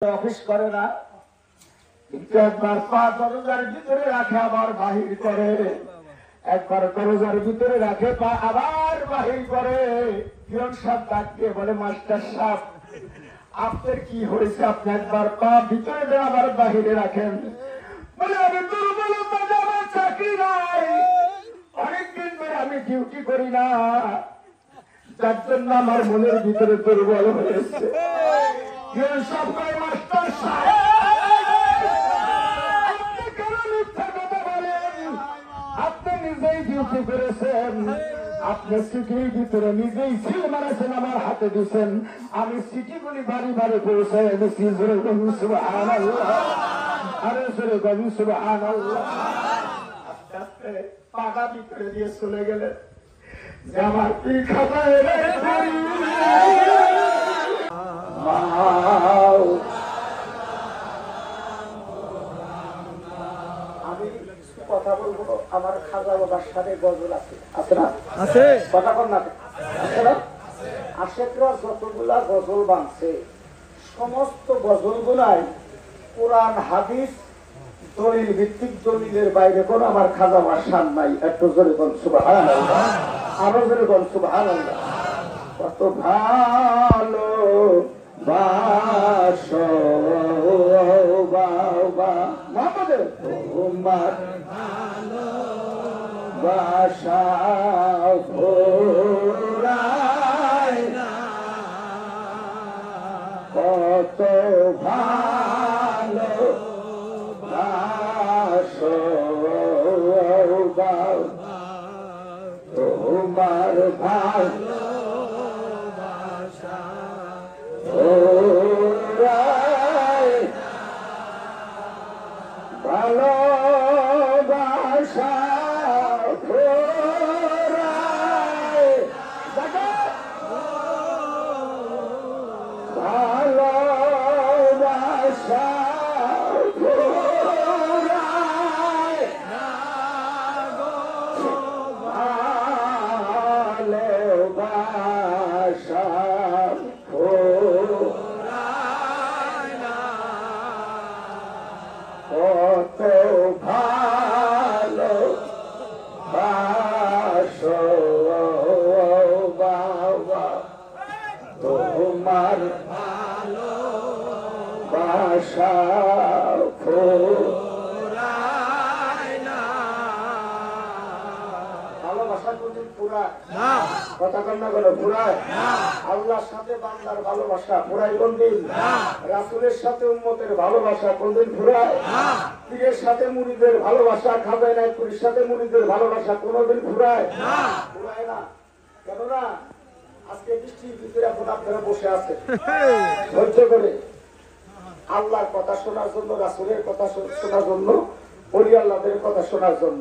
Office করে না, একবার পা দরজার ভিতরে রাখে আবার বাহির করে, একবার দরজার ভিতরে রাখে পা আবার বাহির করে। পিয়ন সাহেব ডাকতে বলে, মাস্টার সাহেব আপনার কি হয়েছে? আপনি একবার পা ভিতরে দেন আবার বাহিরে রাখেন। বলে, আমি দুর্বলতা, আমার চাকরি নাই, অনেকদিন ধরে আমি ডিউটি করি না, যার জন্য আমার মনের ভিতরে দুর্বল হয়েছে। মাস্টার সাহেব আপনি কেন মিথ্যা কথা বলেন? আপনি নিজেই ডিউটি করেছেন, আপনি সিটির ভিতরে নিজেই সিল মারেছেন, আমার হাতে দিচ্ছেন, আমি সিটিগুলি বাড়ি বাড়ি পৌঁছে এনেছি। জোরে বলুন সুবহানাল্লাহ, আরে জোরে বলুন সুবহানাল্লাহ। আস্তে আস্তে পাগা ভিতরে দিয়ে চলে গেলেন যে আমার কি খাবার আমি কথা বলবো। আমার খাজা বাবার সাথে গজল আছে, আছে না? আছে। কথা কর না, আছে না? আশেকরা যতগুলা গজল বানছে সমস্ত গজল গুলাই কোরআন হাদিস দলিল ভিত্তিক, দলিলের বাইরে কোন আমার খাজা বাবার শান নাই। একটু জোরে বল সুবহানাল্লাহ, আরো জোরে বল সুবহানাল্লাহ। কত ভালো বাসো বাবা মোহাম্মদের তোমার ভালো বাসা ভোরায় না, কত ভালো বাসো বাবা তোমার ভালো ভালোবাসা ভালোবাসা কত ভালো বাসো বাবা তোমার ভালো বাসা ফুরায় না। ভালোবাসা কোনদিন ফুরায় না, কথা কন না, কোনো ফুরায় না। আল্লাহর সাথে বান্দার ভালোবাসা ফুরায় কোনদিন না, রাসূলের সাথে উম্মতের ভালোবাসা কোনদিন ফুরায় না, পীরের সাথে মুরিদের ভালোবাসা, খাজা নায়কপুরীর সাথে মুরিদের ভালোবাসা কোনদিন ফুরায় না, ফুরায় না। কেন না? আজকে বৃষ্টির ভিতরে এখন আপনারা বসে আছেন ধৈর্য করে আল্লাহর কথা শোনার জন্য, রাসূলের কথা শোনার জন্য, ওলি আল্লাহদের কথা শোনার জন্য।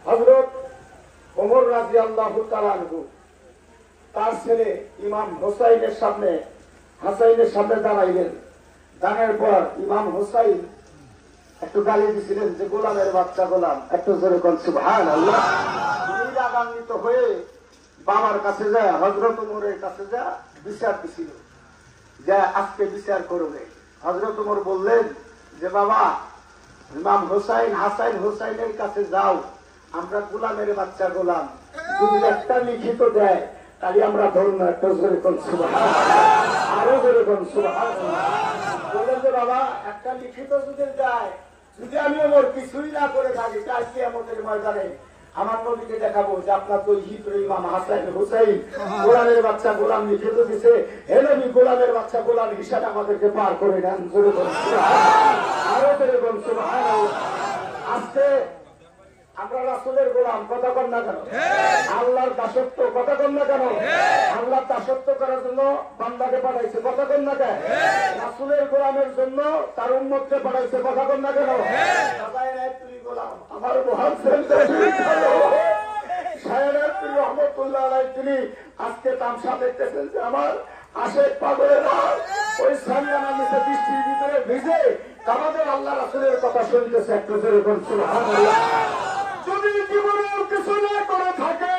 হযরত ওমর রাদিয়াল্লাহু তাআলা আনহু তার ছেলে ইমাম হোসাইনের সামনে, হাসাইনের সামনে দাঁড়াইলেন। দাঁড়ানোর পর ইমাম হোসাইন একটু গালি দিছিলেন যে গোলামের বাচ্চা গোলাম। একটু জোরে কোন সুবহানাল্লাহ। রাগান্বিত হয়ে বাবার কাছে যায়, হযরত ওমরের কাছে যা বিচার দিছিল, যা আজকে বিচার করবে। হযরত ওমর বললেন যে বাবা, ইমাম হোসাইন হাসাইন হোসাইনের কাছে যাও, আমরা গোলামের বাচ্চা গোলাম, যদি একটা লিখিত দেয় তাহলে আমরা ধরুন। একটা জোরে কোন সুবহানাল্লাহ, আরো জোরে কোন সুবহানাল্লাহ। বললেন যে বাবা, একটা লিখিত যদি দেয়, যদি আমি ওমর কিছুই না করে থাকি, কাল কিয়ামতের ময়দানে আমার নবীকে দেখাবো যে আপনার তো হিজরি ইমাম হাসান হুসাইন গোলামের বাচ্চা গোলাম লিখিত দিছে, হে নবী গোলামের বাচ্চা গোলাম হিসাবে আমাদেরকে পার করে নেন। জোরে কোন সুবহানাল্লাহ, আরো জোরে কোন সুবহানাল্লাহ। আজকে আমরা রাসূলের গোলাম, কথা কন না কেন? আল্লাহর দাসত্ব, কথা কন না কেন? আল্লাহর দাসত্ব করার জন্য বান্দাকে পাঠাইছে, কথা কন না কেন? রাসূলের গোলামের জন্য তার উম্মতকে পাঠাইছে, কথা কন না কেন? তুমি গোলাম, আমার মহান রহমতুল্লাহ আলাইহি তিনি আজকে তামসা দেখতেছেন যে আমার আশেক পাগলেরা ওই সারিয়ানা নিচে বৃষ্টির ভিতরে ভিজে আমাদের আল্লাহ রাসূলের কথা শুনতেছে। একটু জোরে কোন সুবহানাল্লাহ। যদি জীবনে কিছু না করে থাকে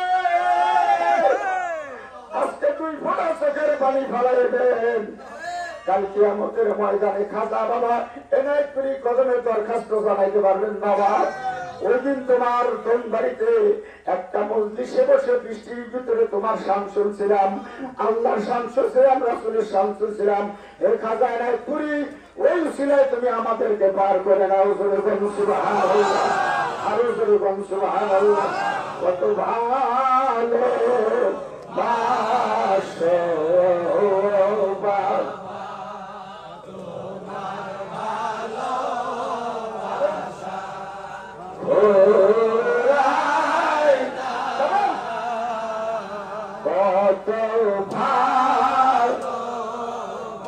আজকে তুই ফোটা চোখের পানি ফেলাই দেন, কাল কিয়ামতের ময়দানে খাজা বাবা এনায়েতপুরি কদমে দরখাস্ত জানাইতে পারবেন বাবা। ওই দিন তোমার কোন বাড়িতে একটা মজলিসে বসে বৃষ্টির ভিতরে তোমার শান শুনছিলাম, আল্লাহর শান শুনছিলাম, রাসূলের শান শুনছিলাম। এর খাজা এনায়েতপুরি ওই উসিলায় তুমি আমাদেরকে পার করে নাও। জোরে বলুন সুবহানাল্লাহ, আরো জোরে বলুন সুবহানাল্লাহ। কত ভালো বাসো কত ভালো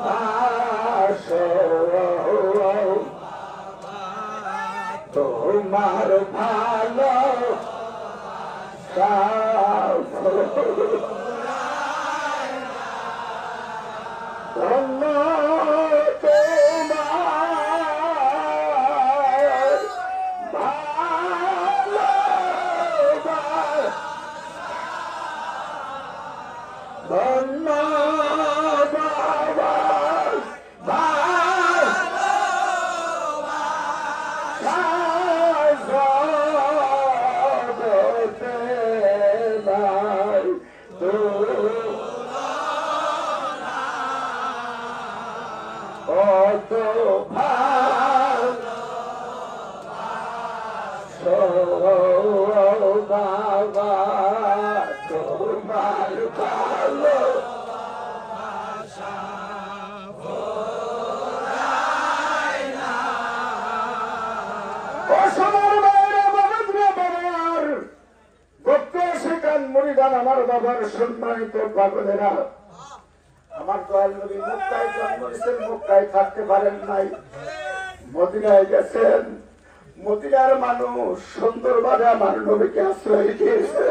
বাসো তোমার ভালো ধন্য আমার বাবার সম্মানিত পাগলেরা, আমার দয়াল নবী মক্কায় জন্ম নিয়েছেন, মক্কায় থাকতে পারেন নাই, মদিনায় গেছেন। মদিনার মানুষ সুন্দরভাবে আমার নবীকে আশ্রয় দিয়েছে।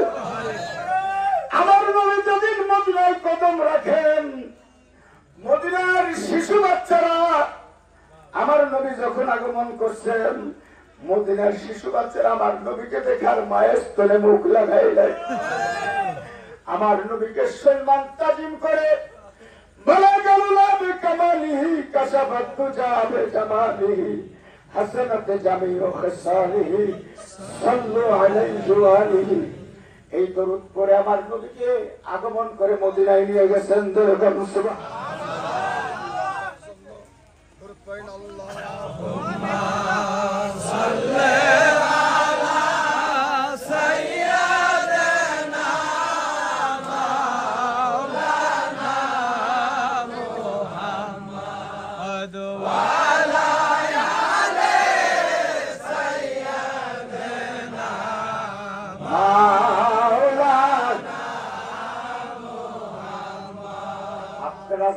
আমার নবী যেদিন মদিনায় কদম রাখেন, মদিনার শিশু বাচ্চারা আমার নবী যখন আগমন করছেন, মদিনার শিশু বাচ্চারা আমার নবীকে দেখার মায়ের স্তনে মুখ লাগাইলেন। আমার নবীকে সম্মান তাজিম করে এই দরুদ করে আমার নবীকে আগমন করে মদিনায় নিয়ে গেছেন।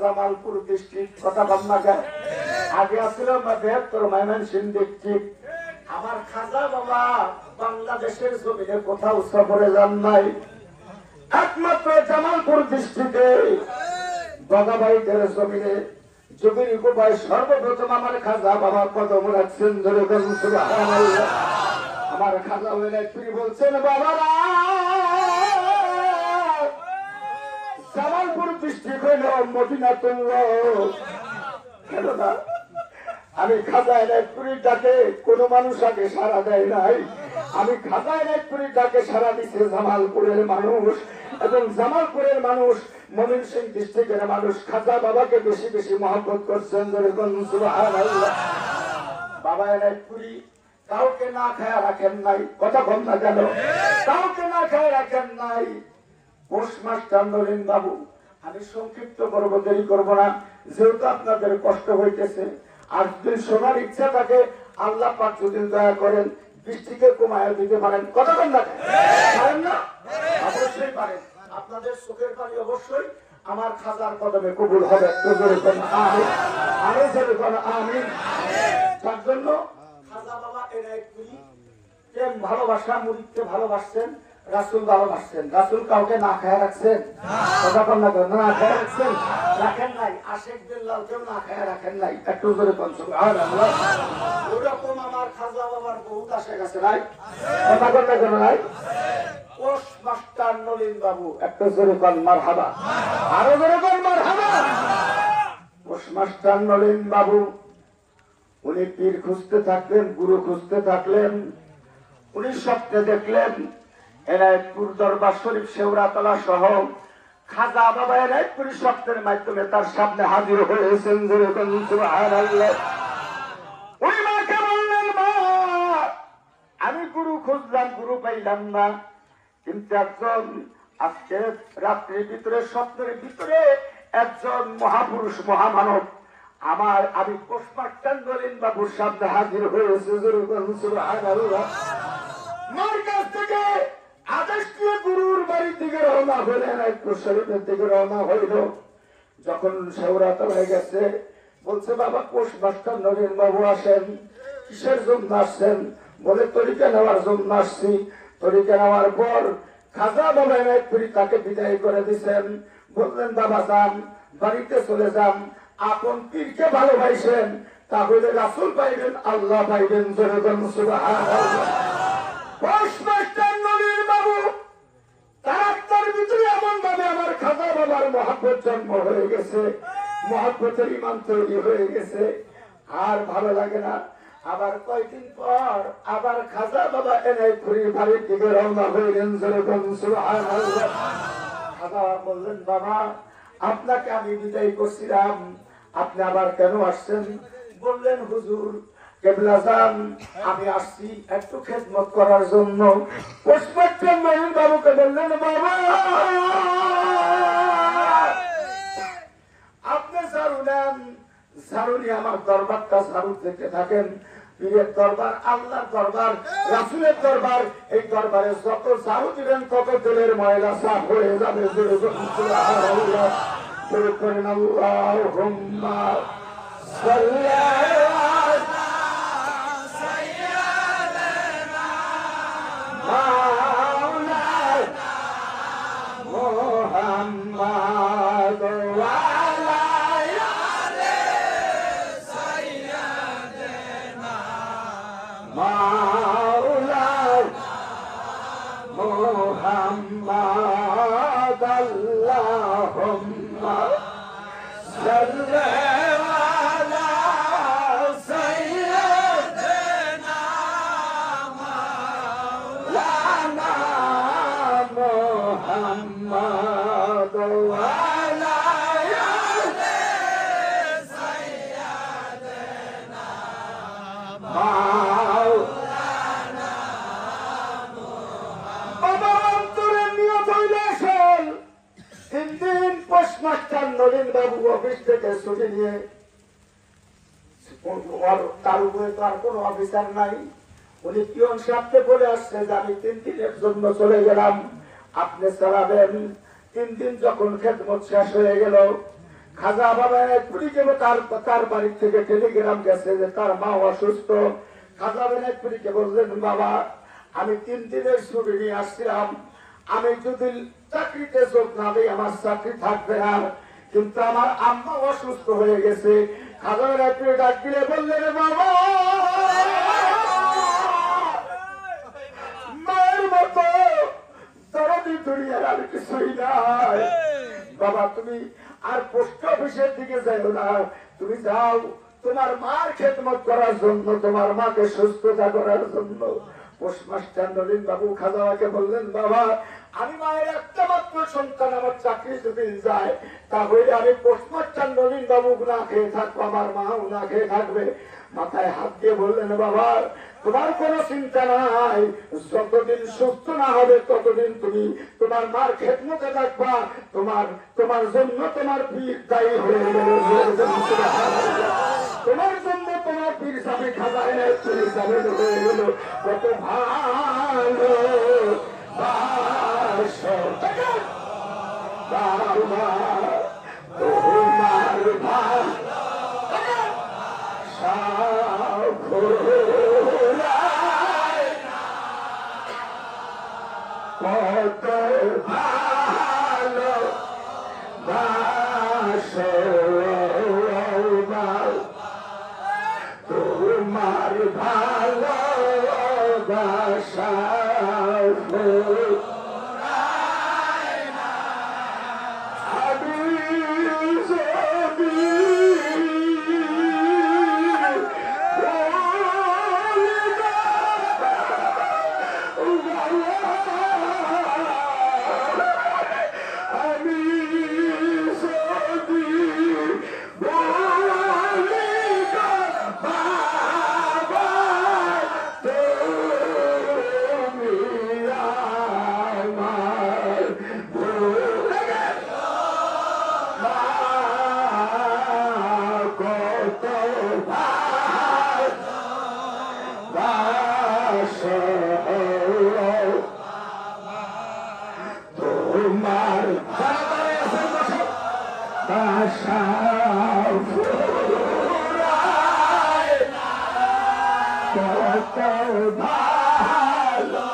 জামালপুর ডিস্ট্রিক্ট কথা ভাবনা আগে আসছিল 72 ময়মনসিংহ ডিস্ট্রিক্ট। আমার খাজা বাবা বাংলাদেশের জমিনে কোথাও সফরে যান নাই, একমাত্র জামালপুর ডিস্ট্রিক্টে বাগাবাড়িদের জমিনে জমির গোপায় সর্বপ্রথম আমার খাজা বাবা কদম রাখছেন। ধরে আমার খাজা এনায়েতপুরি বলছেন, বাবারা জামালপুর ডিস্ট্রিক্ট হইল মদিনাতুল্লাহ। কেননা আমি খাজা এনায়েতপুরির ডাকে কোন মানুষ আগে সাড়া দেয় নাই, আমি খাজা এনায়েতপুরির ডাকে সাড়া দিচ্ছে জামালপুরের মানুষ। এবং জামালপুরের মানুষ, ময়মনসিংহ ডিস্ট্রিক্টের মানুষ খাজা বাবাকে বেশি বেশি মহব্বত করছেন। সুবহানাল্লাহ। বাবা এনায়েতপুরি কাউকে না খায়া রাখেন নাই, কথা কম না কেন, কাউকে না খায়া রাখেন নাই। পোস্টমাস্টার নলিন বাবু, আমি সংক্ষিপ্ত করবো, দেরি করবো না, যেহেতু আপনাদের কষ্ট হইতেছে। আর যদি শোনার ইচ্ছা থাকে, আল্লাহ পাক যদি দয়া করেন বৃষ্টিকে কমায় দিতে পারেন, কথা কম না পারেন না? অবশ্যই পারেন। আপনাদের চোখের পানি অবশ্যই আমার খাজার কদমে কবুল হবে। আমিন। তার জন্য খাজা বাবা এনায়েতপুরি প্রেম ভালোবাসা, মুরিদকে ভালোবাসছেন, রাসূল ভালোবাসছেন। রাসূল কাউকে না খায় রাখছেন, কথা কম না না খায় রাখছেন, রাখেন নাই। আশেক বিল্লাহকেও না খায় রাখেন নাই। একটু জোরে বলুন সুবহানাল্লাহ। ওরকম আমার খাজা বাবার বহুত আশেক আছে নাই, কথা কম না কেন নাই? পোস্টমাস্টার নলিন বাবু, একটু জোরে বল মারহাবা, আরো জোরে বল মারহাবা। পোস্টমাস্টার নলিন বাবু উনি পীর খুঁজতে থাকলেন, গুরু খুঁজতে থাকলেন। উনি স্বপ্নে দেখলেন এনায়েতপুর দরবার শরীফ শেওড়াতলা সহ খাজা বাবা এনায়েতপুরি স্বপ্নের মাধ্যমে তার সামনে হাজির হয়েছেন। সুবহানাল্লাহ। ওই মাকে বললেন, মা আমি গুরু খুঁজলাম, গুরু পাইলাম না, কিন্তু একজন আজকে রাত্রির ভিতরে স্বপ্নের ভিতরে একজন মহাপুরুষ মহামানব আমি পোস্টমাস্টার নলিন বাবুর সামনে হাজির হয়েছে। সুবহানাল্লাহ। মার কাছ থেকে আদেশ দিয়ে গুরুর বাড়ির দিকে রওনা হলেন, এনায়েতপুর শরীফের দিকে রওনা হইল। যখন শেওড়াতলায় গেছে বলছে, বাবা পোস্টমাস্টার নলিন বাবু আসেন। কিসের জন্য আসছেন? বলে তরিকা নেওয়ার জন্য আসছি। তরিকা নেওয়ার পর খাজা বাবা এনায়েতপুরি তাকে বিদায় করে দিচ্ছেন। বললেন, বাবা যান, বাড়িতে চলে যান, আপন পীরকে ভালোবাসেন, তাহলে রাসূল পাইবেন, আল্লাহ পাইবেন। সুবহানাল্লাহ। পোস্টমাস্টার নলিন বাবু তার আত্মার ভিতরে এমন ভাবে আমার খাজা বাবার মহব্বত জন্ম হয়ে গেছে, মহব্বতের ঈমান তৈরি হয়ে গেছে, আর ভালো লাগে না। আবার কয়েকদিন পর আবার খাজা বাবা এনায়েতপুরি বাড়ির দিকে রওনা হইলেন। সুবহানাল্লাহ। খাজা বললেন, বাবা আপনাকে আমি বিদায় করছিলাম, আপনি আবার কেন আসছেন? বললেন, হুজুর কেবলা যান, আমি আসছি একটু খেদমত করার জন্য। পোস্টমাস্টার নলিন বাবুকে বললেন, বাবা আপনি ঝাড়ু নেন, ঝাড়ু নিয়ে আমার দরবারটা ঝাড়ু দেখতে থাকেন। পীরের দরবার, আল্লাহর দরবার, রাসূলের দরবার, এই দরবারে যত ঝাড়ু দিবেন তত দিলের ময়লা সাফ হয়ে যাবে। সুবহানাল্লাহ। করেন আল্লাহুম্মা সাল্লি আলা সাইয়্যিদিনা মাওলানা মুহাম্মাদ ওয়া আলা আলি সাইয়্যিদিনা মাওলানা মুহাম্মাদ। আল্লাহুম্মা সাল্লি আলা সাইয়্যিদিনা মাওলানা মুহাম্মাদ ওয়া আলা আলি সাইয়্যিদিনা মাওলানা। বাবা অন্তরের নিয়ত হইল আসল। 3 দিন পোস্টমাস্টার নলিন বাবু অফিস থেকে ছুটি নিয়ে, তার উপরে তো আর কোন অফিসার নাই, উনি পিয়ন সাহেবকে বলে আসছে যে আমি 3 দিনের জন্য চলে গেলাম, আপনি চালাবেন। 3 দিন যখন খেদমত শেষ হয়ে গেল, খাজা বাবা এনায়েতপুরিকে তার বাড়ি থেকে টেলিগ্রাম গেছে যে তার মা অসুস্থ। খাজা এনায়েতপুরিকে বললেন, বাবা আমি 3 দিনের ছুটি নিয়ে আসছিলাম, আমি যদি চাকরিতে যোগ না দিই আমার চাকরি থাকবে না, কিন্তু আমার আম্মা অসুস্থ হয়ে গেছে। খাজা এনায়েতপুরি ডাক দিলে বললেন, বাবা মায়ের মতো দরদি দুনিয়ার আর কিছুই নাই। বাবা তুমি আর পোস্ট অফিসের দিকে যাও না, তুমি যাও তোমার মার খেদমত করার জন্য, তোমার মাকে সুস্থতা করার জন্য। পোস্টমাস্টার নলিন বাবু খাজাকে বললেন, বাবা আমি মায়ের একটা মাত্র সন্তান, আমার চাকরি যদি যায় তাহলে আমি পোস্টমাস্টার নলিন বাবু না খেয়ে থাকবো, আমার মাও না খেয়ে থাকবে। মাথায় হাত দিয়ে বললেন, বাবা তোমার কোনো চিন্তা নাই, যতদিন সুস্থ না হবে ততদিন তুমি তোমার মার খেদমতে থাকবা, তোমার জন্য তোমার পীর দায়ী হয়ে গেল। তোমার জন্য তোমার পীর সাথে খাজা এনায়েতপুরি সাহেব হয়ে গেল। কত ভালো বাসো বাবা তোমার ভালোবাসা কত ভালো বাসো তোমার ভালোবাসা আমি যদি তোমার বাসা ফুরায় না, কত ভালো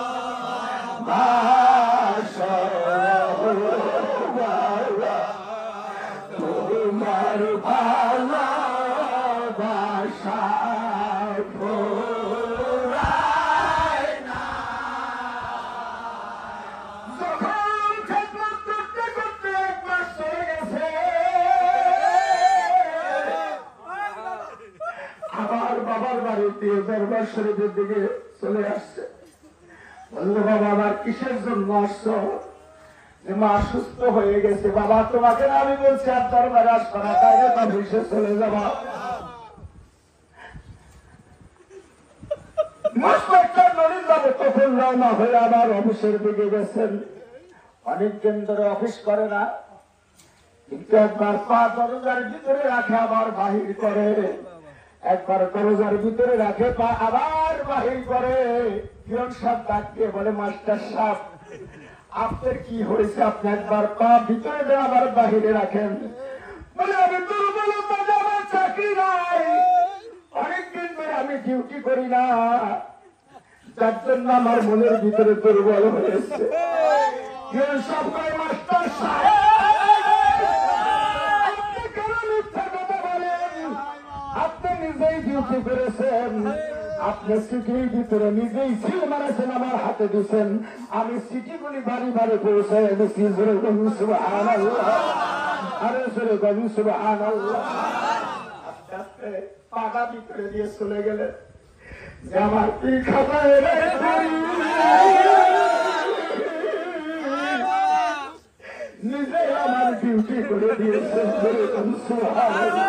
বাসা তোমার ভালোবাসা ফুরায় না। যখন খেদমত করতে করতে এক মাস চলে গেছে, আবার বাবার বাড়িতে দরবার শরীফের দিকে চলে আসছে। বললো, বাবা আবার কিসের জন্য আসছো? মা সুস্থ হয়ে গেছে। বাবা তোমাকে আমি বলছি আর দরবারে আসবো না, তাই অফিসে চলে যাবা। তখন রওনা হয়ে আবার অফিসের দিকে গেছেন। অনেকদিন ধরে অফিস করে না, কিন্তু একবার পা দরজার ভিতরে রাখে আবার বাহির করে, একবার দরজার ভিতরে রাখে পা আবার বাহির করে। পিয়ন সাহেব ডাক দিয়ে বলে, মাস্টার সাহেব আপনার কি হয়েছে? আপনি একবার পা ভিতরে দেন আবার বাহিরে রাখেন। বলে, আমি দুর্বলতা, আমার চাকরি নাই, অনেকদিন ধরে আমি ডিউটি করি না, যার জন্য আমার মনের ভিতরে দুর্বল হয়েছে। সব মাস্টার সাহেব আপনি কেন মিথ্যা কথা বলেন? আপনি নিজেই ডিউটি করেছেন, আপনি সিটির ভিতরে নিজেই সিল মারেছেন, আমার হাতে দিচ্ছেন, আমি সিটিগুলি বাড়ি বাড়ি পৌঁছাই এনেছি। জোরে বলুন সুবহানাল্লাহ, আরে জোরে বলুন সুবহানাল্লাহ। আস্তে আস্তে পাগা ভিতরে দিয়ে চলে গেলেন যে আমার কি খাবার নিজে আমার ডিউটি করে দিয়েছেন। জোরে বলুন সুবহানাল্লাহ।